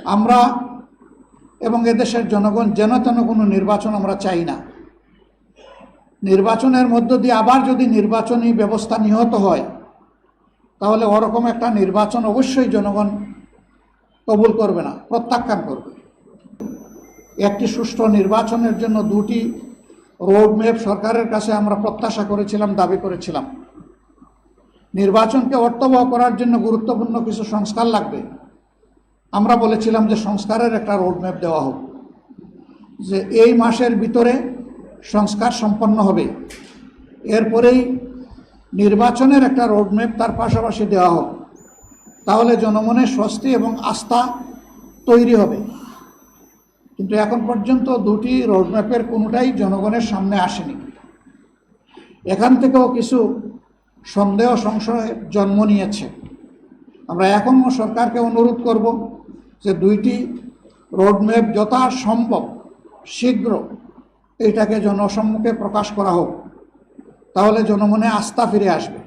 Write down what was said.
আমরা এবং এদেশের জনগণ যেন তেন কোনো নির্বাচন আমরা চাই না। নির্বাচনের মধ্য দিয়ে আবার যদি নির্বাচনী ব্যবস্থা নিহত হয়, তাহলে ওরকম একটা নির্বাচন অবশ্যই জনগণ কবুল করবে না, প্রত্যাখ্যান করবে। একটি সুষ্ঠু নির্বাচনের জন্য দুটি রোডম্যাপ সরকারের কাছে আমরা প্রত্যাশা করেছিলাম, দাবি করেছিলাম। নির্বাচনকে অর্থবহ করার জন্য গুরুত্বপূর্ণ কিছু সংস্কার লাগবে। আমরা বলেছিলাম যে সংস্কারের একটা রোডম্যাপ দেওয়া হোক, যে এই মাসের ভিতরে সংস্কার সম্পন্ন হবে, এরপরেই নির্বাচনের একটা রোডম্যাপ তার পাশাপাশি দেওয়া হোক। তাহলে জনমনের স্বস্তি এবং আস্থা তৈরি হবে। কিন্তু এখন পর্যন্ত দুটি রোডম্যাপের কোনোটাই জনগণের সামনে আসেনি। এখান থেকেও কিছু সন্দেহ সংশয় জন্ম নিয়েছে। আমরা এখনও সরকারকে অনুরোধ করব যে দুইটি রোডম্যাপ যথাসম্ভব শীঘ্র এটাকে জনসম্মুখে প্রকাশ করা হোক, তাহলে জনমনে আস্থা ফিরে আসবে।